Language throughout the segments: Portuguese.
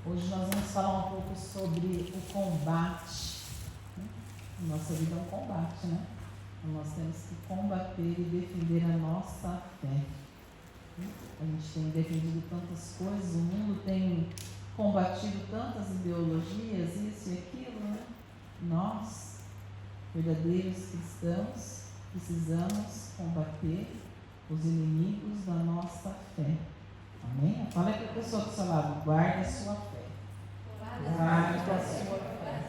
Hoje nós vamos falar um pouco sobre o combate. Nossa vida é um combate, né? Nós temos que combater e defender a nossa fé. A gente tem defendido tantas coisas, o mundo tem combatido tantas ideologias, isso e aquilo, né? Nós, verdadeiros cristãos, precisamos combater os inimigos da nossa fé. Amém? Fala para a pessoa do seu lado, guarde a sua fé. Guarde a sua fé.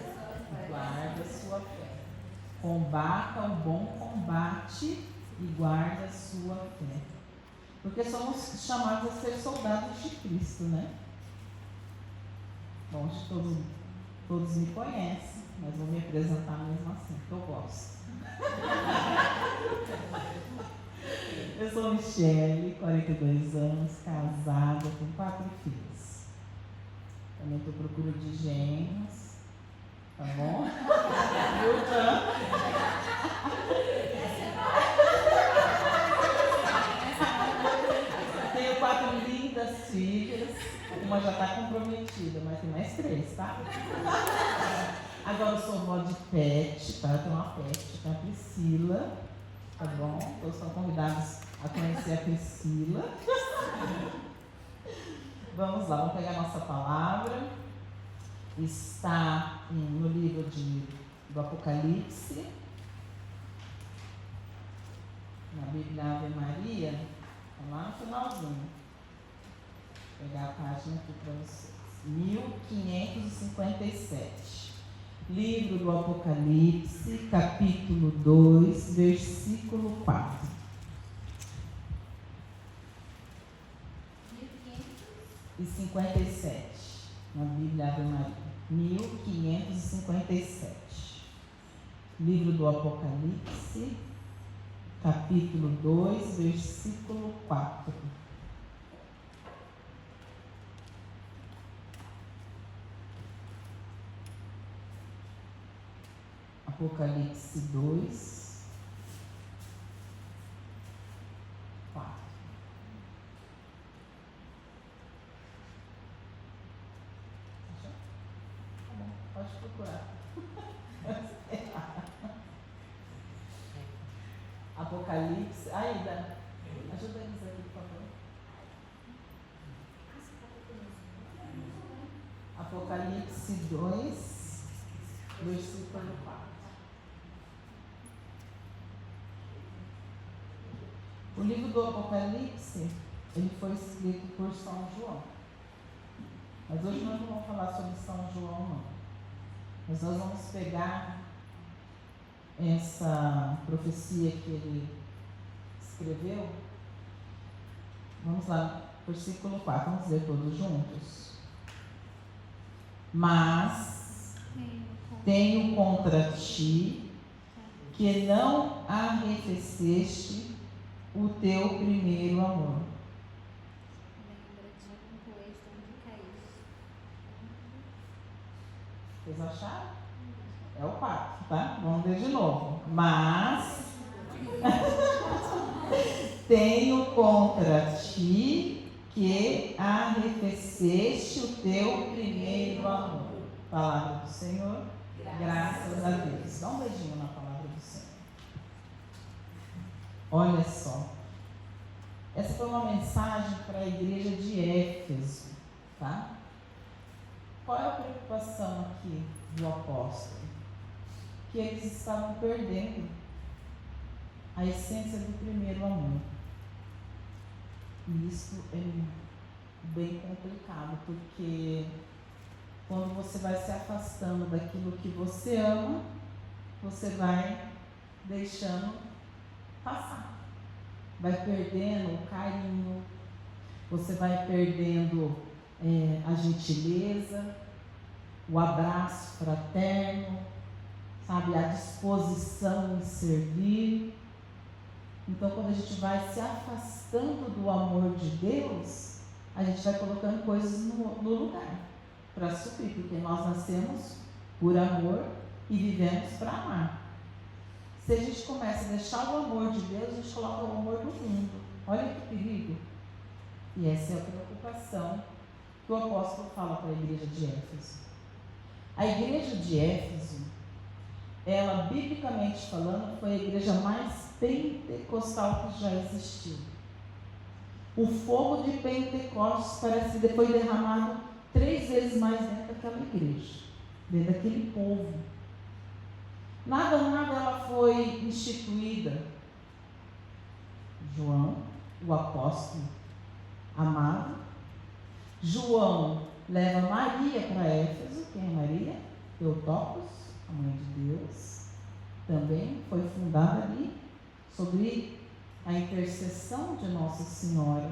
Guarde a sua fé. Combata o bom combate e guarde a sua fé. Porque somos chamados a ser soldados de Cristo, né? Bom, acho que todos me conhecem, mas vou me apresentar mesmo assim, porque eu gosto. Eu sou Michele, 42 anos, casada, com 4 filhos. Também estou procurando de genros, tá bom? Tenho 4 lindas filhas, uma já está comprometida, mas tem mais 3, tá? Agora eu sou vó de pet, tá? Eu tenho uma pet, que é a Priscila, tá bom? Todos são convidados a conhecer a Priscila. Vamos lá, vamos pegar a nossa palavra. Está no livro do Apocalipse, na Bíblia Ave Maria, está lá no finalzinho. Vou pegar a página aqui para vocês. 1557. Livro do Apocalipse, capítulo 2, versículo 4. 1557, na Bíblia Ave Maria. 1557. Livro do Apocalipse, capítulo 2, versículo 4. Apocalipse 2, 4. Tá bom, pode procurar. Apocalipse. Aida, ajuda eles aqui, por favor. Apocalipse 2, versículo 4. O livro do Apocalipse, ele foi escrito por São João. Mas hoje nós não vamos falar sobre São João, não. Mas nós vamos pegar essa profecia que ele escreveu. Vamos lá, versículo 4, vamos dizer todos juntos. Mas tenho contra ti que não arrefeceste o teu primeiro amor. Vocês acharam? É o 4, tá? Vamos ver de novo. Mas tenho contra ti que arrefeceste o teu primeiro amor. Palavra do Senhor. Graças a Deus. Dá um beijinho na palavra do Senhor. Olha só. Essa foi uma mensagem para a igreja de Éfeso, tá? Qual é a preocupação aqui do apóstolo? Que eles estavam perdendo a essência do primeiro amor. E isso é bem complicado, porque quando você vai se afastando daquilo que você ama, você vai deixando passar. Vai perdendo o carinho, você vai perdendo a gentileza, o abraço fraterno, sabe, a disposição em servir. Então, quando a gente vai se afastando do amor de Deus, a gente vai colocando coisas no lugar para suprir, porque nós nascemos por amor e vivemos para amar. Se a gente começa a deixar o amor de Deus, a gente coloca o amor do mundo. Olha que perigo. E essa é a preocupação que o apóstolo fala para a igreja de Éfeso. A igreja de Éfeso, ela, biblicamente falando, foi a igreja mais pentecostal que já existiu. O fogo de Pentecostes parece que foi derramado 3 vezes mais dentro daquela igreja, dentro daquele povo. Nada ela foi instituída. João, o apóstolo amado. João leva Maria para Éfeso. Quem é Maria? Teotocos, a mãe de Deus. Também foi fundada ali sobre a intercessão de Nossa Senhora.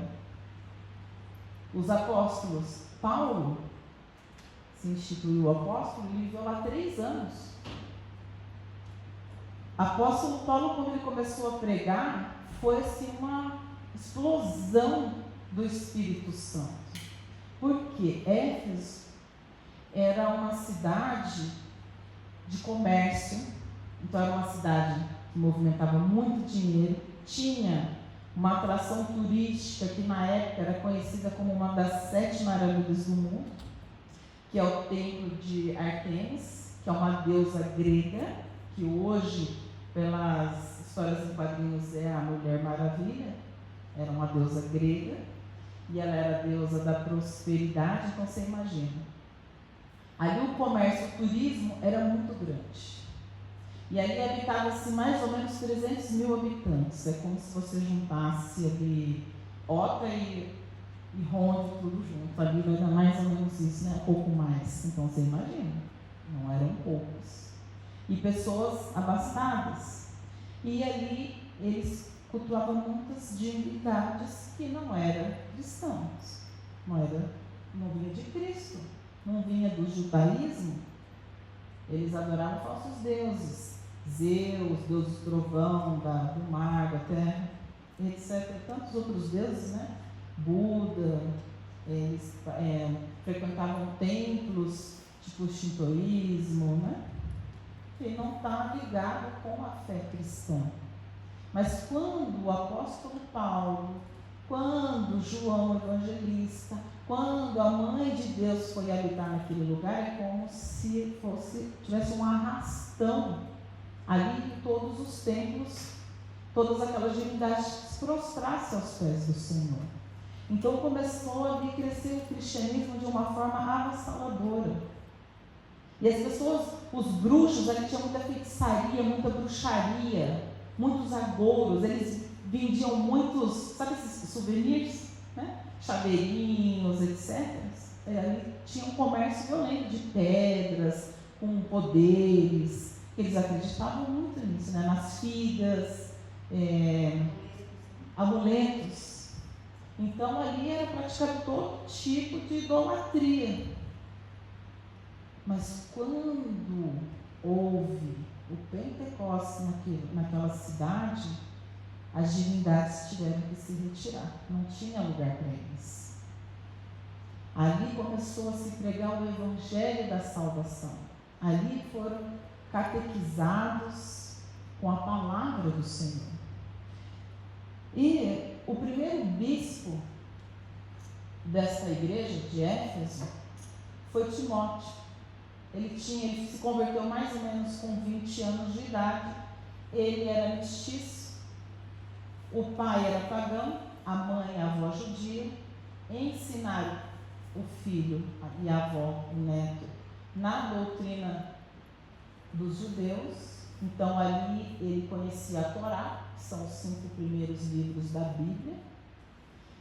Os apóstolos, Paulo se instituiu apóstolo e viveu lá 3 anos. Apóstolo Paulo, quando ele começou a pregar, foi assim uma explosão do Espírito Santo. Porque Éfeso era uma cidade de comércio, então era uma cidade que movimentava muito dinheiro, tinha uma atração turística que na época era conhecida como uma das 7 maravilhas do mundo, que é o templo de Ártemis, que é uma deusa grega, que hoje, pelas histórias em quadrinhos, é a Mulher Maravilha. Era uma deusa grega, e ela era a deusa da prosperidade. Então você imagina, ali o comércio, o turismo era muito grande, e ali habitava-se mais ou menos 300 mil habitantes. É como se você juntasse ali Ota e Ronde, tudo junto. Ali vai dar mais ou menos isso, né? Um pouco mais. Então você imagina, não eram poucos, e pessoas abastadas. E ali eles cultuavam muitas divindades que não eram cristãos, não vinha de Cristo, não vinha do judaísmo. Eles adoravam falsos deuses, Zeus, deus do trovão, do mar, da terra, etc. Tantos outros deuses, né? Buda. Eles frequentavam templos tipo shintoísmo, né? Que não está ligado com a fé cristã. Mas quando o apóstolo Paulo, quando João Evangelista, quando a Mãe de Deus foi habitar naquele lugar, é como se tivesse um arrastão ali, em todos os templos, todas aquelas divindades se prostrassem aos pés do Senhor. Então começou a crescer o cristianismo de uma forma avassaladora. E as pessoas, os bruxos, ali tinham muita feitiçaria, muita bruxaria, muitos agouros. Eles vendiam muitos, sabe esses souvenirs, né? Chaveirinhos, etc. Ali tinha um comércio violento de pedras, com poderes. Eles acreditavam muito nisso, né? Nas figas, amuletos. Então ali era praticado todo tipo de idolatria. Mas quando houve o Pentecostes naquela cidade, as divindades tiveram que se retirar, não tinha lugar para eles. Ali começou a se pregar o Evangelho da salvação. Ali foram catequizados com a palavra do Senhor. E o primeiro bispo desta igreja de Éfeso foi Timóteo. Ele se converteu mais ou menos com 20 anos de idade. Ele era mestiço, o pai era pagão, a mãe a avó judia. Ensinaram o filho e a avó, o neto, na doutrina dos judeus. Então ali ele conhecia a Torá, que são os 5 primeiros livros da Bíblia.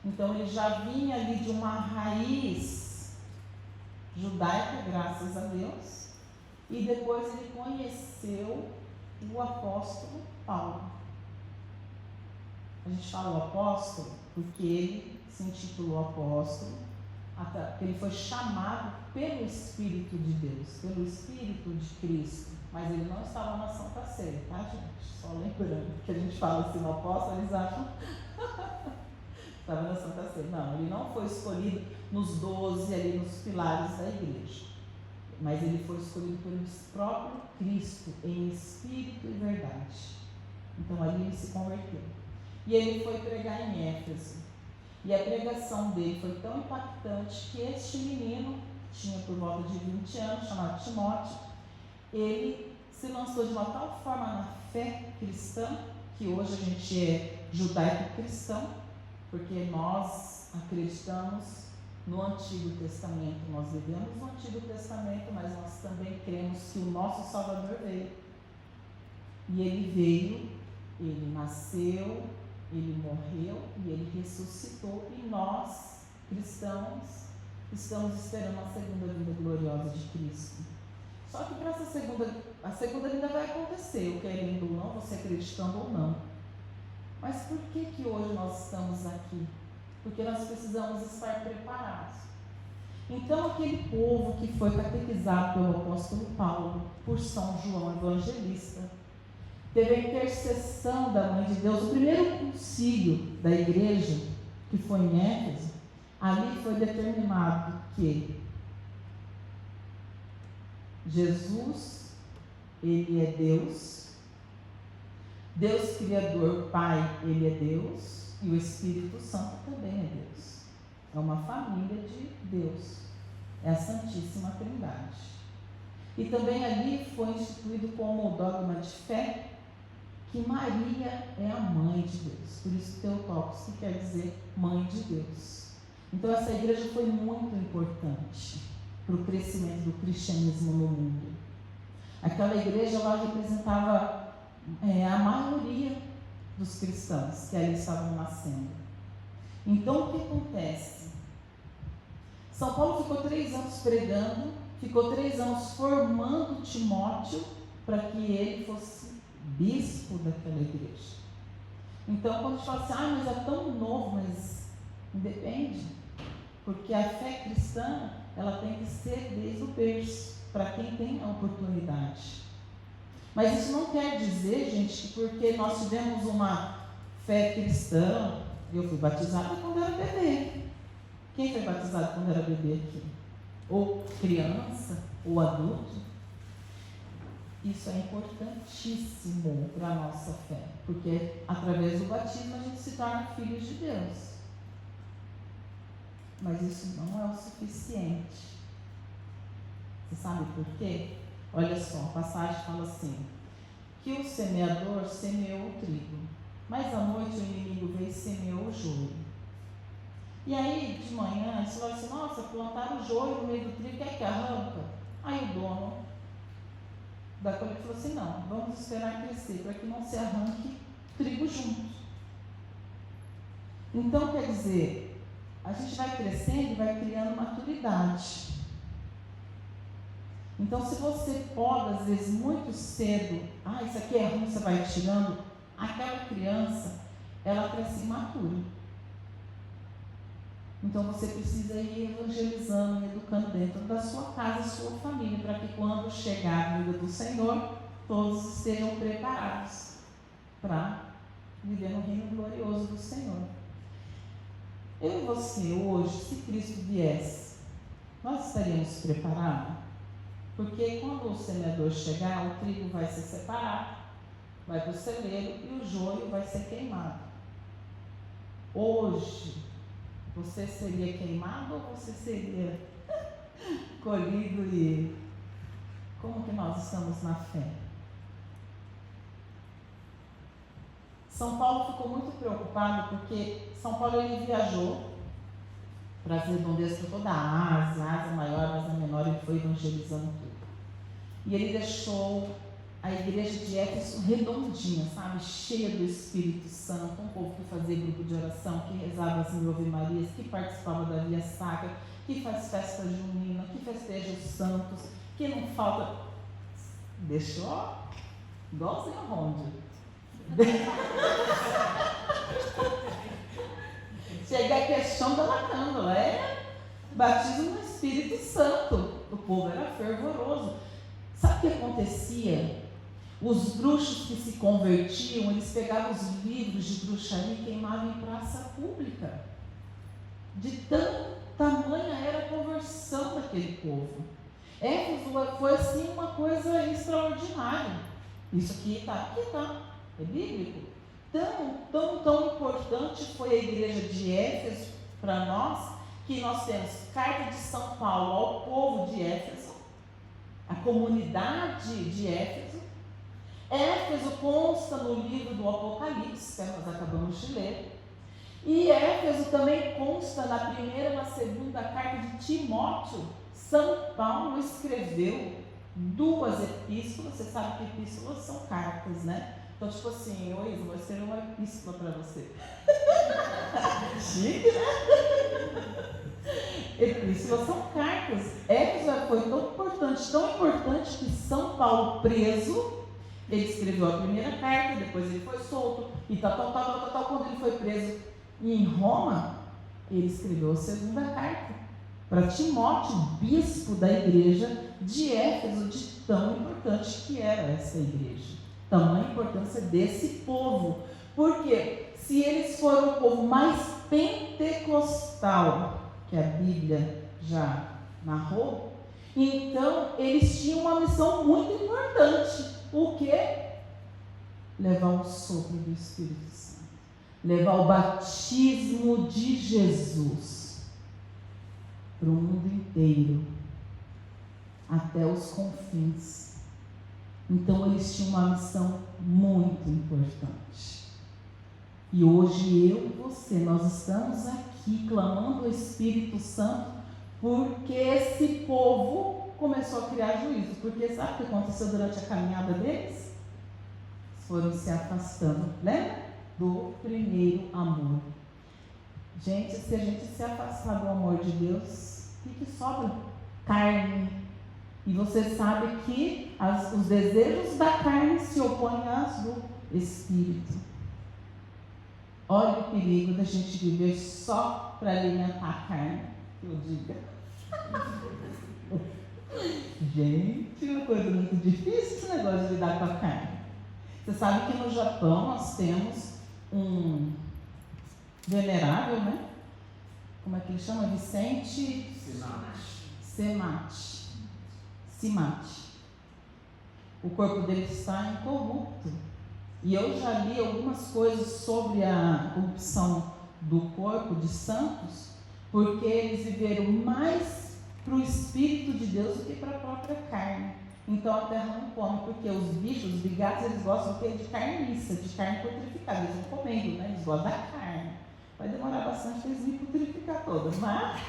Então ele já vinha ali de uma raiz judaica, graças a Deus, e depois ele conheceu o apóstolo Paulo. A gente fala o apóstolo porque ele se intitulou apóstolo, porque ele foi chamado pelo Espírito de Deus, pelo Espírito de Cristo, mas ele não estava na Santa Ceia, tá, gente? Só lembrando que a gente fala assim, o apóstolo, eles acham estava na Santa Ceia. Não, ele não foi escolhido nos 12 ali, nos pilares da igreja, mas ele foi escolhido pelo próprio Cristo, em espírito e verdade. Então ali ele se converteu, e ele foi pregar em Éfeso. E a pregação dele foi tão impactante que este menino, tinha por volta de 20 anos, chamado Timóteo, ele se lançou de uma tal forma na fé cristã, que hoje a gente é judaico-cristão, porque nós acreditamos no Antigo Testamento, nós vivemos no Antigo Testamento, mas nós também cremos que o nosso Salvador veio. E ele veio, ele nasceu, ele morreu e ele ressuscitou, e nós, cristãos, estamos esperando a segunda vinda gloriosa de Cristo. Só que para a segunda vinda vai acontecer, eu querendo ou não, você acreditando ou não. Mas por que hoje nós estamos aqui? Porque nós precisamos estar preparados. Então, aquele povo que foi catequizado pelo apóstolo Paulo, por São João Evangelista, teve a intercessão da Mãe de Deus. O primeiro concílio da igreja, que foi em Éfeso, ali foi determinado que Jesus, ele é Deus, Deus Criador, Pai, ele é Deus, e o Espírito Santo também é Deus. É uma família de Deus, é a Santíssima Trindade. E também ali foi instituído como dogma de fé que Maria é a Mãe de Deus, por isso Theotokos, que quer dizer Mãe de Deus. Então essa igreja foi muito importante para o crescimento do cristianismo no mundo. Aquela igreja lá representava a maioria dos cristãos que ali estavam nascendo. Então o que acontece? São Paulo ficou 3 anos pregando, ficou 3 anos formando Timóteo para que ele fosse bispo daquela igreja. Então quando a gente fala assim, mas é tão novo, mas depende, porque a fé cristã, ela tem que ser desde o berço, para quem tem a oportunidade. Mas isso não quer dizer, gente, que porque nós tivemos uma fé cristã, eu fui batizada quando era bebê. Quem foi batizado quando era bebê aqui? Ou criança, ou adulto? Isso é importantíssimo para a nossa fé, porque através do batismo a gente se torna filhos de Deus. Mas isso não é o suficiente. Você sabe por quê? Olha só, a passagem fala assim, que o semeador semeou o trigo, mas à noite o inimigo veio e semeou o joio. E aí, de manhã, você fala assim, nossa, plantaram o joio no meio do trigo, quer que arranca? Aí o dono da colheita falou assim, não, vamos esperar crescer, para que não se arranque trigo junto. Então, quer dizer, a gente vai crescendo e vai criando maturidade. Então, se você poda, às vezes, muito cedo, isso aqui é ruim, você vai tirando, aquela criança, ela cresce imatura. Então, você precisa ir evangelizando, educando dentro da sua casa, sua família, para que quando chegar a vida do Senhor, todos estejam preparados para viver no reino glorioso do Senhor. Eu e você, hoje, se Cristo viesse, nós estaríamos preparados? Porque quando o semeador chegar, o trigo vai ser separado, vai para o celeiro e o joio vai ser queimado. Hoje, você seria queimado ou você seria colhido? E como que nós estamos na fé? São Paulo ficou muito preocupado porque São Paulo ele viajou para as redondezas por toda a Ásia maior, a Ásia menor, ele foi evangelizando tudo. E ele deixou a igreja de Éfeso redondinha, sabe? Cheia do Espírito Santo, um povo que fazia grupo de oração, que rezava as 1000 Ave Marias, que participava da Via Sacra, que faz festa junina, que festeja os santos, que não falta. Deixou igualzinho a Ronde. Chega a questão da lacândula, batismo no Espírito Santo. O povo era fervoroso. Sabe o que acontecia? Os bruxos que se convertiam, eles pegavam os livros de bruxaria e queimavam em praça pública. De tamanha era a conversão daquele povo. Éfeso foi assim uma coisa extraordinária. Isso aqui está, é bíblico. Tão importante foi a igreja de Éfeso para nós que nós temos carta de São Paulo ao povo de Éfeso, a comunidade de Éfeso. Éfeso consta no livro do Apocalipse, que nós acabamos de ler. E Éfeso também consta na primeira e na segunda carta de Timóteo. São Paulo escreveu 2 epístolas. Você sabe que epístolas são cartas, né? Então, tipo assim, oi, eu vou escrever uma epístola para você. Chique, né? Epístolas são cartas. Éfeso foi tão importante que São Paulo, preso, ele escreveu a primeira carta, depois ele foi solto, e tal. Quando ele foi preso em Roma, ele escreveu a segunda carta para Timóteo, bispo da igreja de Éfeso, de tão importante que era essa igreja, tamanha importância desse povo, porque se eles foram o povo mais pentecostal que a Bíblia já narrou, então eles tinham uma missão muito importante. O que? Levar o sopro do Espírito Santo, levar o batismo de Jesus para o mundo inteiro, até os confins. Então eles tinham uma missão muito importante. E hoje eu e você, nós estamos aqui clamando o Espírito Santo, porque esse povo começou a criar juízo. Porque sabe o que aconteceu durante a caminhada deles? Foram se afastando, lembra? Do primeiro amor. Gente, se a gente se afastar do amor de Deus, o que sobra? Carne. E você sabe que os desejos da carne se opõem aos do Espírito. Olha o perigo da gente viver só para alimentar a carne, que eu diga. Gente, uma coisa muito difícil esse negócio de lidar com a carne. Você sabe que no Japão nós temos um venerável, né? Como é que ele chama? Vicente Simati. O corpo dele está incorrupto. E eu já li algumas coisas sobre a corrupção do corpo de santos, porque eles viveram mais para o Espírito de Deus do que para a própria carne. Então a terra não come, porque os bichos, os bigatos, eles gostam de carniça, de carne putrificada. Eles vão comendo, né? Eles gostam da carne. Vai demorar bastante para eles me putrificar toda, mas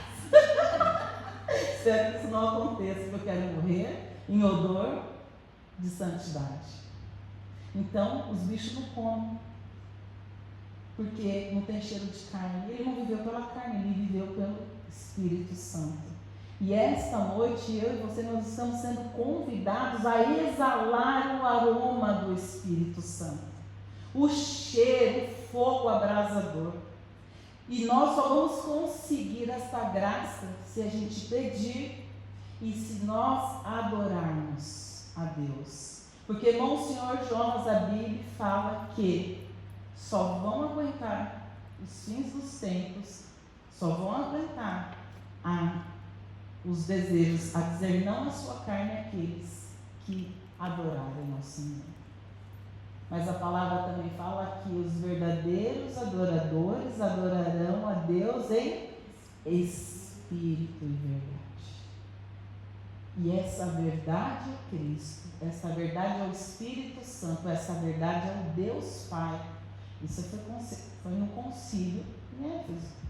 espero que isso não aconteça, porque eu quero morrer em odor de santidade. Então, os bichos não comem, porque não tem cheiro de carne. Ele não viveu pela carne, ele viveu pelo Espírito Santo. E esta noite, eu e você, nós estamos sendo convidados a exalar o aroma do Espírito Santo, o cheiro, o fogo abrasador. E nós só vamos conseguir essa graça se a gente pedir e se nós adorarmos a Deus. Porque Monsenhor Jonas Abib fala que só vão aguentar os fins dos tempos, só vão aguentar os desejos, a dizer não à sua carne aqueles que adorarem ao Senhor. Mas a palavra também fala que os verdadeiros adoradores adorarão a Deus em espírito e verdade. E essa verdade é Cristo, essa verdade é o Espírito Santo, essa verdade é o Deus Pai. Isso foi no concílio em Éfeso.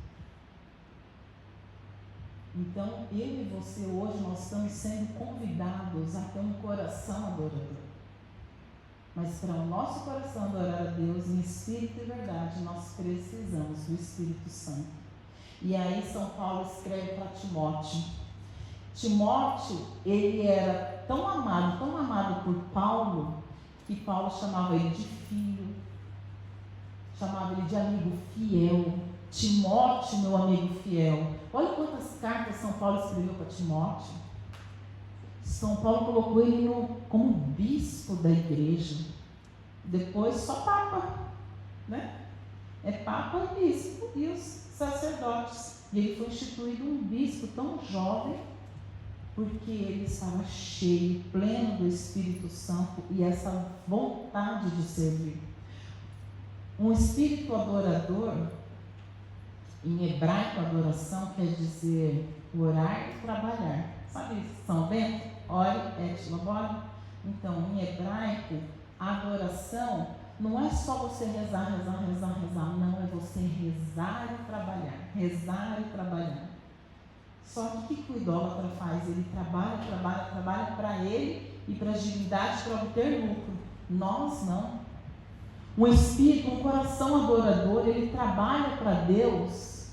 Então, eu e você hoje, nós estamos sendo convidados a ter um coração adorador. Mas para o nosso coração adorar a Deus em espírito e verdade, nós precisamos do Espírito Santo. E aí São Paulo escreve para Timóteo. Timóteo, ele era tão amado por Paulo, que Paulo chamava ele de filho, chamava ele de amigo fiel. Timóteo, meu amigo fiel. Olha quantas cartas São Paulo escreveu para Timóteo. São Paulo colocou ele como bispo da igreja. Depois só papa, né? É papa e bispo e os sacerdotes. E ele foi instituído um bispo tão jovem, porque ele estava cheio, pleno do Espírito Santo e essa vontade de servir. Um espírito adorador Em hebraico, adoração quer dizer orar e trabalhar. Sabe São Bento? Ore et labore. Então, em hebraico, adoração não é só você rezar. Não, é você rezar e trabalhar. Rezar e trabalhar. Só que o que o idólatra faz? Ele trabalha para ele e para as divindades para obter lucro. Nós não. Um espírito, um coração adorador, ele trabalha para Deus,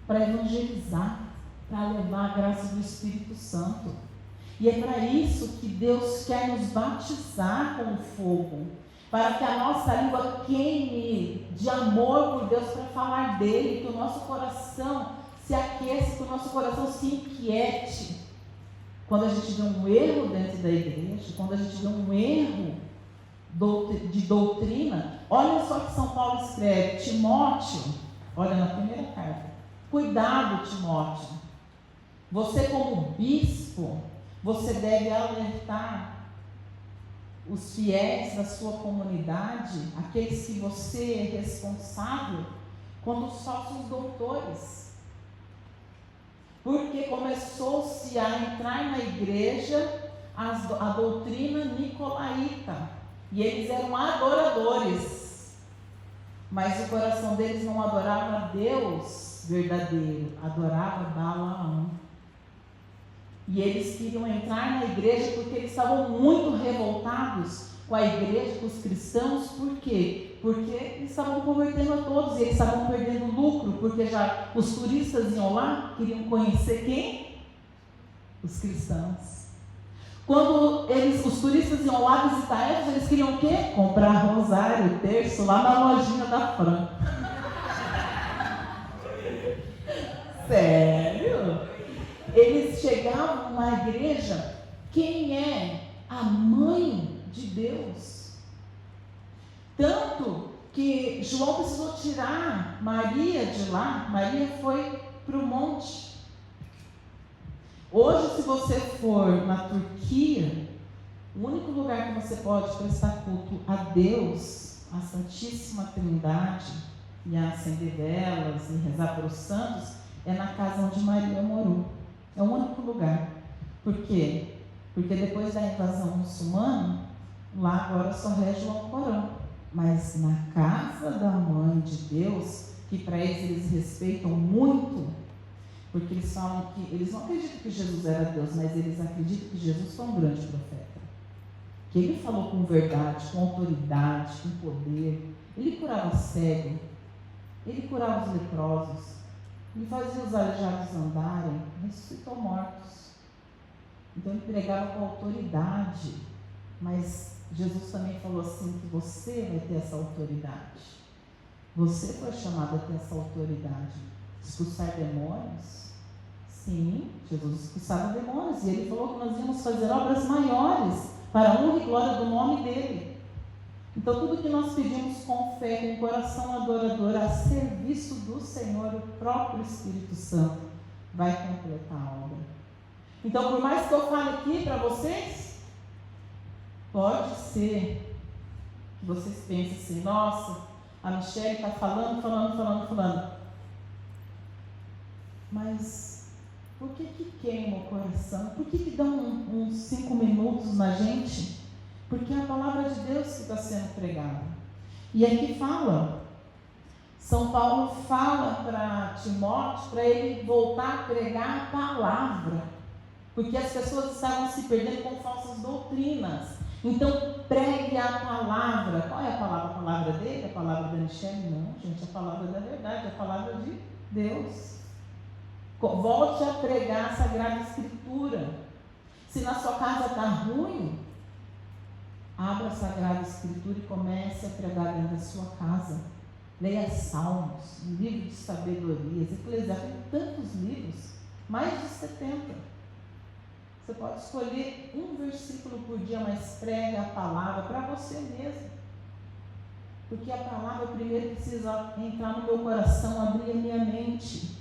para evangelizar, para levar a graça do Espírito Santo. E é para isso que Deus quer nos batizar com o fogo, para que a nossa língua queime de amor por Deus, para falar dele, que o nosso coração se aqueça, que o nosso coração se inquiete. Quando a gente vê um erro dentro da igreja, quando a gente vê um erro de doutrina, olha só que São Paulo escreve, Timóteo, olha na primeira carta, cuidado, Timóteo, você como bispo, você deve alertar os fiéis da sua comunidade, aqueles que você é responsável, quando os falsos doutores, porque começou-se a entrar na igreja a doutrina nicolaíta, e eles eram adoradores, mas o coração deles não adorava a Deus verdadeiro, adorava Balaão. E eles queriam entrar na igreja porque eles estavam muito revoltados com a igreja, com os cristãos. Por quê? Porque eles estavam convertendo a todos e eles estavam perdendo lucro, porque já os turistas iam lá, queriam conhecer quem? Os cristãos. Quando os turistas iam lá visitar eles queriam o quê? Comprar rosário, terço, lá na lojinha da Fran. Sério? Eles chegavam na igreja, quem é a mãe de Deus? Tanto que João precisou tirar Maria de lá. Maria foi para o monte. Hoje, se você for na Turquia, o único lugar que você pode prestar culto a Deus, a Santíssima Trindade, e a acender velas e rezar para os santos, é na casa onde Maria morou. É o único lugar. Por quê? Porque depois da invasão muçulmana, lá agora só rege o Alcorão. Mas na casa da mãe de Deus, que para eles respeitam muito, porque eles falam que, eles não acreditam que Jesus era Deus, mas eles acreditam que Jesus foi um grande profeta. Que ele falou com verdade, com autoridade, com poder. Ele curava cego, ele curava os leprosos, ele fazia os aleijados andarem, ressuscitou mortos. Então ele pregava com autoridade, mas Jesus também falou assim, que você vai ter essa autoridade. Você foi chamado a ter essa autoridade. Expulsar demônios? Sim, Jesus expulsava demônios, e ele falou que nós íamos fazer obras maiores, para a honra e glória do nome dele. Então tudo que nós pedimos com fé, com o coração adorador, a serviço do Senhor, o próprio Espírito Santo vai completar a obra. Então, por mais que eu fale aqui para vocês, pode ser que vocês pensem assim, nossa, a Michele está falando. Mas por que queima o coração? Por que dá uns 5 minutos na gente? Porque é a palavra de Deus que está sendo pregada. E aqui fala, São Paulo fala para Timóteo, para ele voltar a pregar a palavra, porque as pessoas estavam se perdendo com falsas doutrinas. Então pregue a palavra. Qual é a palavra? A palavra dele? A palavra da Michele? Não, gente, a palavra da verdade, a palavra de Deus. Volte a pregar a Sagrada Escritura. Se na sua casa está ruim, abra a Sagrada Escritura e comece a pregar dentro da sua casa. Leia Salmos, um livro de sabedorias, Eclesiastes, tem tantos livros, mais de 70. Você pode escolher um versículo por dia, mas prega a palavra para você mesmo. Porque a palavra primeiro precisa entrar no meu coração, abrir a minha mente.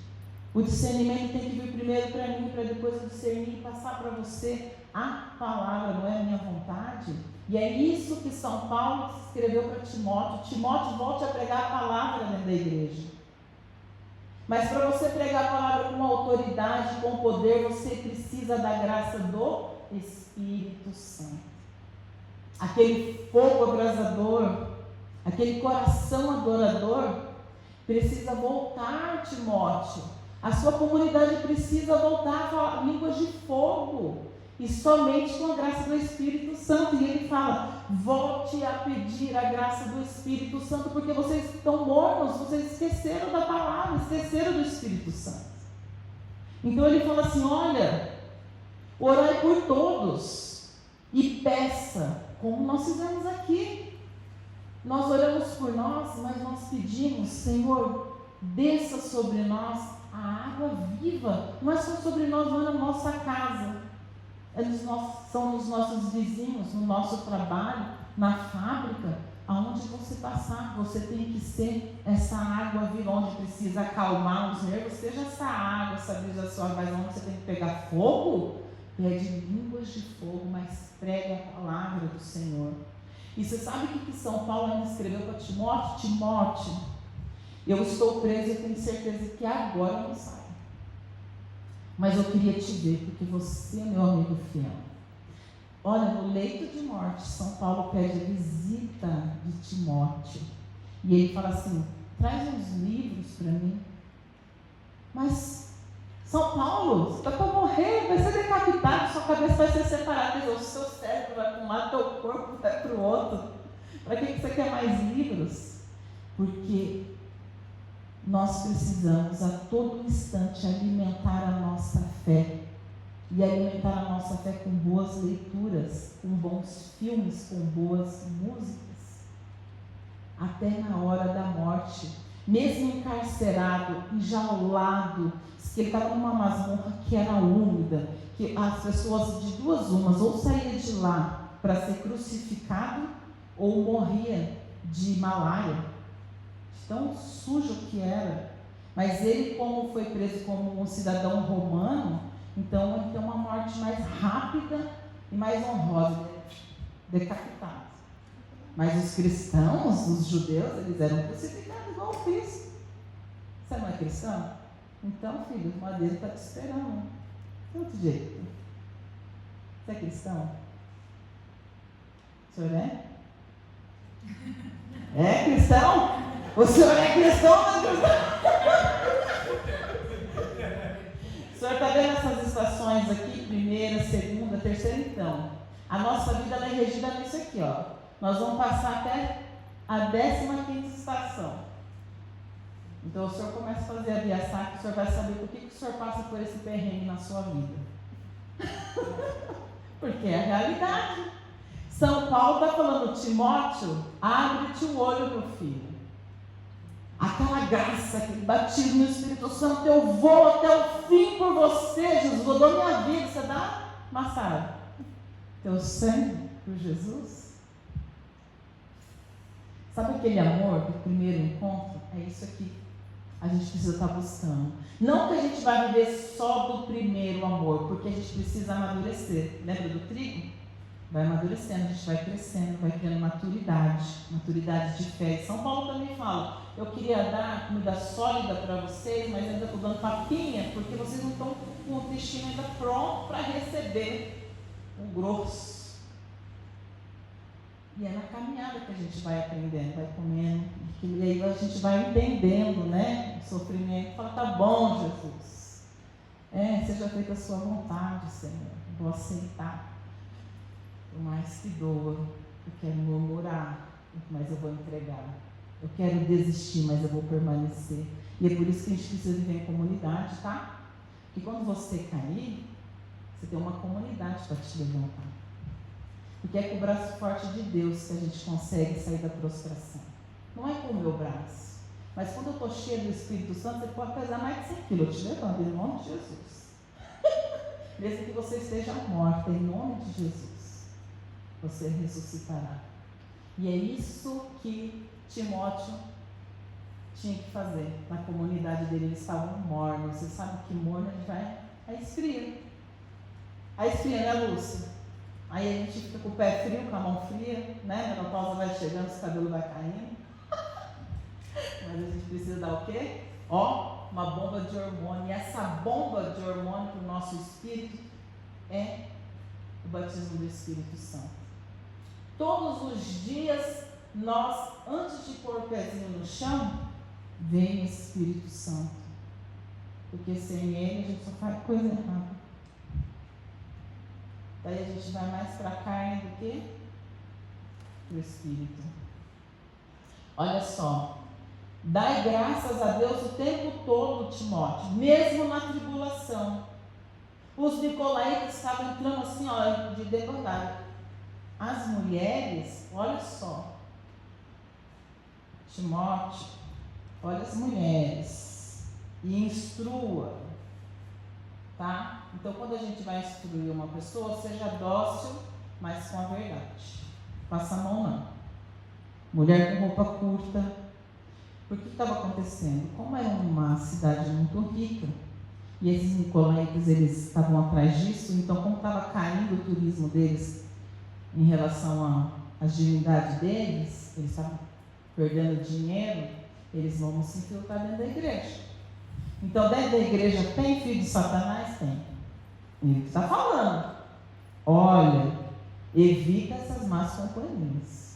O discernimento tem que vir primeiro para mim, para depois eu discernir e passar para você a palavra, não é a minha vontade. E é isso que São Paulo escreveu para Timóteo. Timóteo, volte a pregar a palavra dentro da igreja. Mas para você pregar a palavra com autoridade, com poder, você precisa da graça do Espírito Santo. Aquele fogo abrasador, aquele coração adorador, precisa voltar, Timóteo. A sua comunidade precisa voltar a falar línguas de fogo. E somente com a graça do Espírito Santo. E ele fala, volte a pedir a graça do Espírito Santo, porque vocês estão mornos, vocês esqueceram da palavra, esqueceram do Espírito Santo. Então ele fala assim, olha, orai por todos e peça, como nós fizemos aqui. Nós oramos por nós, mas nós pedimos, Senhor, desça sobre nós a água viva. Não é só sobre nós, não é na nossa casa. São nos nossos vizinhos, no nosso trabalho, na fábrica, aonde você passar, você tem que ser essa água viva, onde precisa acalmar os nervos, seja essa água, essa brisa suave, mas onde você tem que pegar fogo, pede línguas de fogo, mas pregue a palavra do Senhor. E você sabe o que São Paulo ainda escreveu para Timóteo? Timóteo, eu estou preso e tenho certeza que agora eu não saio. Mas eu queria te ver, porque você é meu amigo fiel. Olha, no leito de morte, São Paulo pede a visita de Timóteo. E ele fala assim, traz uns livros para mim. Mas, São Paulo, você está para morrer, vai ser decapitado, sua cabeça vai ser separada, o seu cérebro vai para um lado, teu corpo vai para o outro. Para que você quer mais livros? Porque nós precisamos a todo instante alimentar a nossa fé. E alimentar a nossa fé com boas leituras, com bons filmes, com boas músicas. Até na hora da morte, mesmo encarcerado, enjaulado, que ele estava numa masmorra que era úmida, que as pessoas de duas umas, ou saía de lá para ser crucificado, ou morria de malária. Tão sujo que era, mas ele, como foi preso como um cidadão romano, então ele tem uma morte mais rápida e mais honrosa, decapitado. Mas os cristãos, os judeus, eles eram crucificados igual o Cristo. Você não é cristão? Então, filho, o madeiro está te esperando. De outro jeito. Você é cristão? O senhor é? É cristão? O senhor é cristão, meu Deus? O senhor está vendo essas estações aqui? Primeira, segunda, terceira, então. A nossa vida ela é regida nisso aqui, ó. Nós vamos passar até a 15ª estação. Então o senhor começa a fazer a via sacra, o senhor vai saber por que o senhor passa por esse perrengue na sua vida. Porque é a realidade. São Paulo está falando, Timóteo, abre-te o olho, meu filho. Aquela graça, aquele batismo no Espírito Santo, eu vou até o fim por você, Jesus, eu dou minha vida, você dá massagem. Teu sangue por Jesus. Sabe aquele amor do primeiro encontro? É isso aqui. A gente precisa estar buscando. Não que a gente vai viver só do primeiro amor, porque a gente precisa amadurecer. Lembra do trigo? Vai amadurecendo, a gente vai crescendo, vai criando maturidade de fé. E São Paulo também fala, eu queria dar comida sólida para vocês, mas ainda estou dando papinha, porque vocês não estão com o intestino ainda pronto para receber o grosso. E é na caminhada que a gente vai aprendendo, vai comendo, e aí a gente vai entendendo, né, o sofrimento, fala, tá bom, Jesus, seja feita a sua vontade, Senhor, vou aceitar. Por mais que doa, eu quero murmurar, mas eu vou entregar. Eu quero desistir, mas eu vou permanecer. E é por isso que a gente precisa viver em comunidade, tá? Porque quando você cair, você tem uma comunidade para te levantar. Porque é com o braço forte de Deus que a gente consegue sair da prostração. Não é com o meu braço. Mas quando eu estou cheia do Espírito Santo, você pode pesar mais de 100 quilos. Eu te levanto, em nome de Jesus. Mesmo que você esteja morta, em nome de Jesus, você ressuscitará. E é isso que Timóteo tinha que fazer. Na comunidade dele, eles estavam mornos. Você sabe que morno ele vai a esfria. A esfria, né, Lúcia? Aí a gente fica com o pé frio, com a mão fria, né? A menopausa vai chegando, os cabelos vai caindo. Mas a gente precisa dar o quê? uma bomba de hormônio. E essa bomba de hormônio para o nosso espírito é o batismo do Espírito Santo. Todos os dias, nós, antes de pôr o pezinho no chão, vem o Espírito Santo. Porque sem ele a gente só faz coisa errada. Daí a gente vai mais para a carne do que para o Espírito. Olha só. Dai graças a Deus o tempo todo, Timóteo, mesmo na tribulação. Os nicolaítas estavam entrando assim, ó, de debandada. As mulheres, olha só. Timóteo, olha as mulheres e instrua, tá? Então, quando a gente vai instruir uma pessoa, seja dócil, mas com a verdade. Passa a mão não. Mulher com roupa curta. Por que estava acontecendo? Como era uma cidade muito rica, e esses nicolaítas, eles estavam atrás disso, então como estava caindo o turismo deles em relação às divindades deles, eles estavam perdendo dinheiro, eles vão se infiltrar dentro da igreja. Então, dentro da igreja tem filho de Satanás? Tem. Ele está falando. Olha, evita essas más companhias.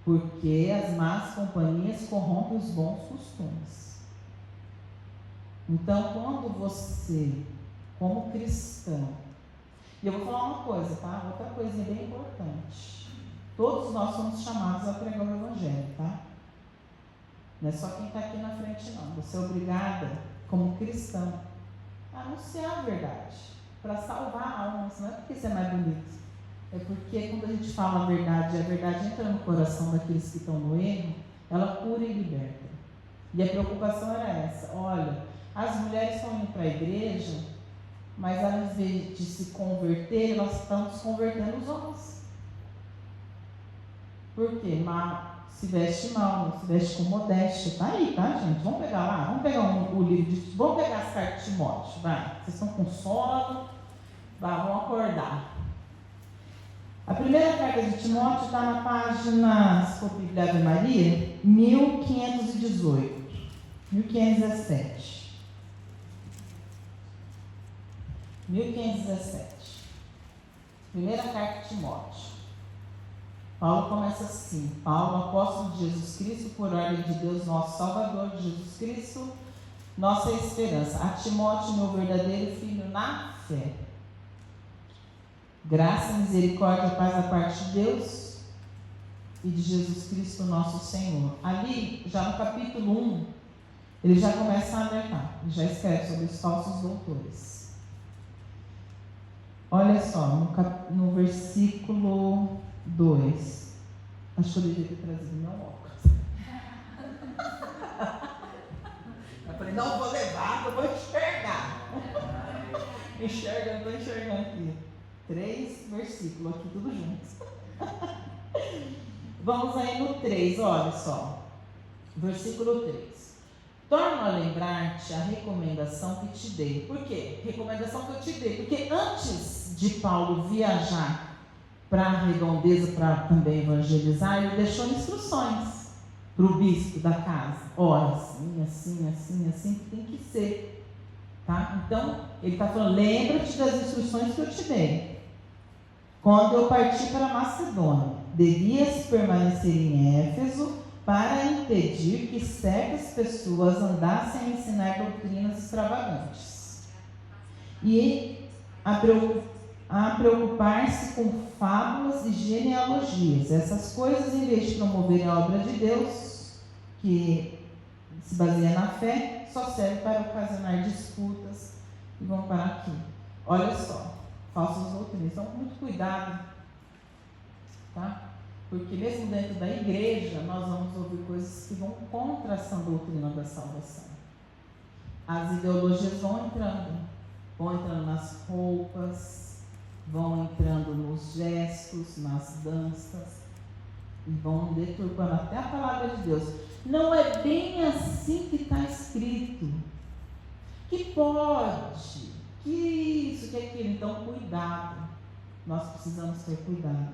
Porque as más companhias corrompem os bons costumes. Então, quando você, como cristão, e eu vou falar uma coisa, tá? Outra coisinha bem importante. Todos nós somos chamados a pregar o Evangelho, tá? Não é só quem está aqui na frente, não. Você é obrigada, como cristão, a anunciar a verdade, para salvar almas. Não é porque você é mais bonito. É porque quando a gente fala a verdade entra no coração daqueles que estão no erro, ela cura e liberta. E a preocupação era essa. Olha, as mulheres estão indo para a igreja, mas ao invés de se converter, elas estão desconvertendo os homens. Por quê? Se veste mal, não se veste com modéstia. Está aí, tá, gente? Vamos pegar lá, vamos pegar o livro de... Vamos pegar as cartas de Timóteo, vai. Vocês estão com sono, vamos acordar. A primeira carta de Timóteo está na página, se for Bíblia Ave Maria, 1518, 1517. 1517. Primeira carta de Timóteo. Paulo começa assim: Paulo, apóstolo de Jesus Cristo, por ordem de Deus, nosso Salvador, de Jesus Cristo, nossa esperança. A Timóteo, meu verdadeiro filho na fé. Graça, misericórdia e paz da parte de Deus e de Jesus Cristo, nosso Senhor. Ali, já no capítulo 1, ele já começa a alertar, ele já escreve sobre os falsos doutores. Olha só, no versículo 2, acho que eu devia ter trazido meu óculos. Eu falei, não vou levar, eu vou enxergar. Enxerga, eu estou enxergando aqui. 3 versículos aqui, tudo junto. Vamos aí no 3, olha só. Versículo 3. Torno a lembrar-te a recomendação que te dei. Por quê? Recomendação que eu te dei. Porque antes de Paulo viajar para a redondeza, para também evangelizar, ele deixou instruções para o bispo da casa. Olha, assim que tem que ser. Tá? Então, ele está falando, lembra-te das instruções que eu te dei. Quando eu parti para Macedônia, devias permanecer em Éfeso para impedir que certas pessoas andassem a ensinar doutrinas extravagantes e a preocupar-se com fábulas e genealogias. Essas coisas, em vez de promoverem a obra de Deus, que se baseia na fé, só serve para ocasionar disputas. E vamos parar aqui. Olha só, falsas doutrinas. Então, com muito cuidado, tá? Porque mesmo dentro da igreja, nós vamos ouvir coisas que vão contra essa doutrina da salvação. As ideologias vão entrando nas roupas, vão entrando nos gestos, nas danças, e vão deturpando até a palavra de Deus. Não é bem assim que está escrito. Que pode, que isso, que aquilo. Então, cuidado. Nós precisamos ter cuidado.